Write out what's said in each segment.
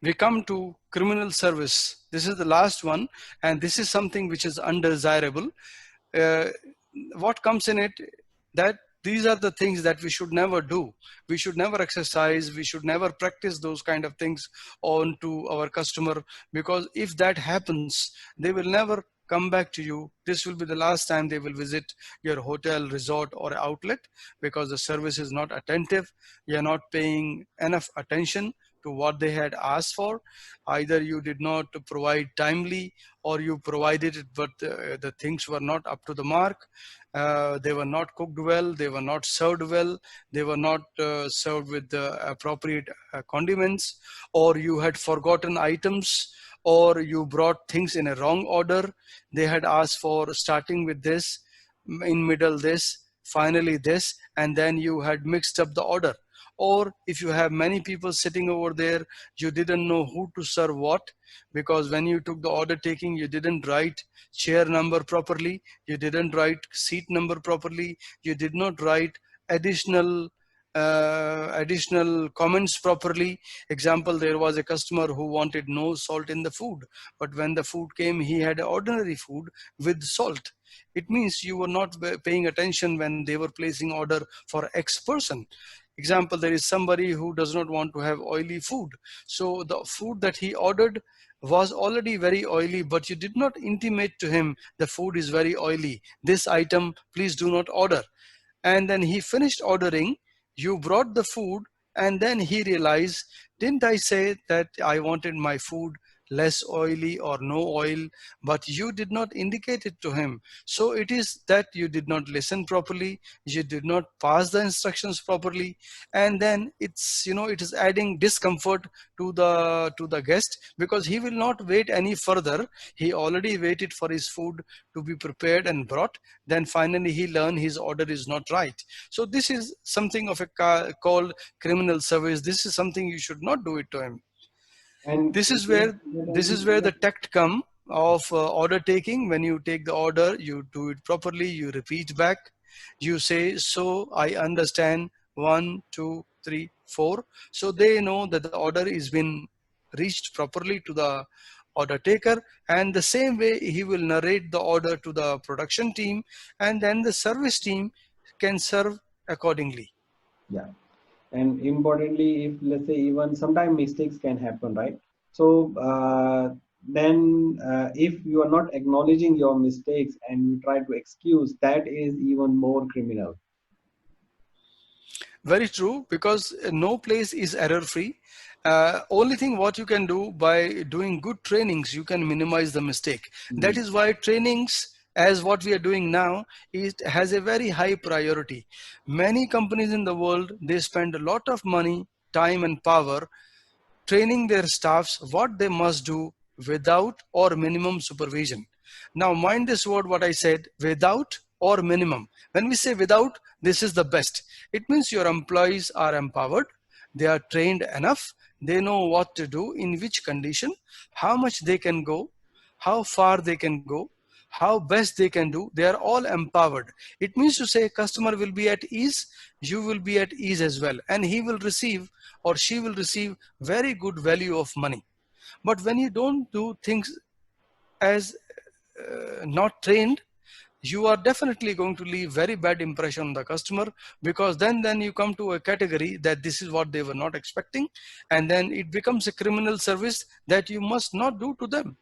We come to criminal service. This is the last one, and this is something which is undesirable. Uh, what comes in it, that these are the things that we should never do. We should never exercise, we should never practice those kind of things on to our customer, because if that happens, they will never come back to you. This will be the last time they will visit your hotel, resort, or outlet, because the service is not attentive. You're not paying enough attention to what they had asked for. Either you did not provide timely, or you provided it but the things were not up to the mark. They were not cooked well, they were not served well, they were not served with the appropriate condiments, or you had forgotten items, or you brought things in a wrong order. They had asked for starting with this, in middle this, finally this, and then you had mixed up the order. Or if you have many people sitting over there, you didn't know who to serve what, because when you took the order taking, you didn't write chair number properly, you didn't write seat number properly, you did not write additional comments properly. Example, there was a customer who wanted no salt in the food, but when the food came, he had ordinary food with salt. It means you were not paying attention when they were placing order for X person. Example, there is somebody who does not want to have oily food, so the food that he ordered was already very oily, but you did not intimate to him the food is very oily, this item please do not order. And then he finished ordering, you brought the food, and then he realized, didn't I say that I wanted my food less oily or no oil, but you did not indicate it to him. So it is that you did not listen properly, you did not pass the instructions properly, and then it's, it is adding discomfort to the guest, because he will not wait any further. He already waited for his food to be prepared and brought, then finally he learned his order is not right. So this is something of a called criminal service. This is something you should not do it to him. And This is where the tact come of order taking. When you take the order, you do it properly, you repeat back, you say, so I understand, 1 2 3 4, so they know that the order is been reached properly to the order taker. And the same way he will narrate the order to the production team, and then the service team can serve accordingly. yeah, and importantly, if let's say even sometimes mistakes can happen, right? So then if you are not acknowledging your mistakes and you try to excuse, that is even more criminal. Very true, because no place is error free. Only thing what you can do, by doing good trainings, you can minimize the mistake. That is why trainings, as what we are doing now, it has a very high priority. Many companies in the world, they spend a lot of money, time and power training their staffs what they must do without or minimum supervision. Now mind this word, what I said, without or minimum. When we say without, this is the best. It means your employees are empowered, they are trained enough, they know what to do, in which condition, how much they can go, how far they can go, how best they can do. They are all empowered. It means to say customer will be at ease, you will be at ease as well, and he will receive or she will receive very good value of money. But when you don't do things as not trained, you are definitely going to leave very bad impression on the customer, because then you come to a category that this is what they were not expecting, and then it becomes a criminal service that you must not do to them.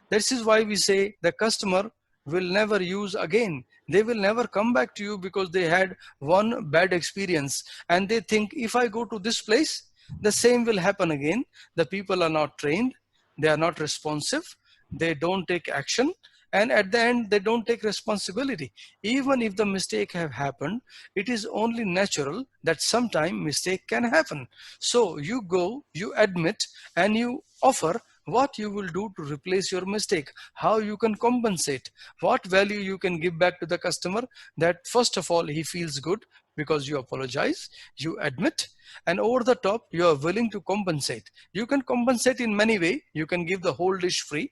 This is why we say the customer will never use again. They will never come back to you because they had one bad experience and they think, if I go to this place, the same will happen again. The people are not trained, they are not responsive, they don't take action, and at the end they don't take responsibility. Even if the mistake have happened, it is only natural that sometime mistake can happen. So you go, you admit, and you offer what you will do to replace your mistake, how you can compensate, what value you can give back to the customer, that first of all he feels good because you apologize, you admit, and over the top you are willing to compensate. You can compensate in many ways. You can give the whole dish free,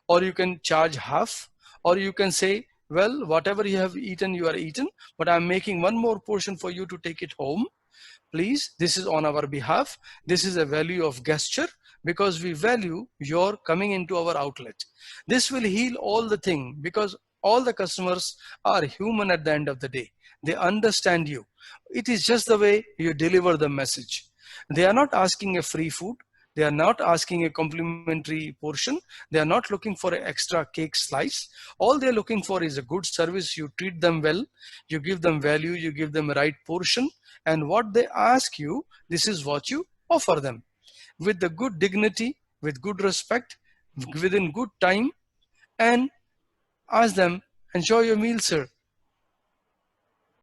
or you can charge half, or you can say, well, whatever you have eaten, you are eaten, but I'm making one more portion for you to take it home. Please, this is on our behalf. This is a value of gesture. because we value your coming into our outlet. This will heal all the thing, because all the customers are human at the end of the day. They understand you. It is just the way you deliver the message. They are not asking a free food. They are not asking a complimentary portion. They are not looking for an extra cake slice. All they are looking for is a good service. You treat them well, you give them value, you give them a right portion, and what they ask you, this is what you offer them with the good dignity, with good respect, within good time, and ask them, enjoy your meal, sir.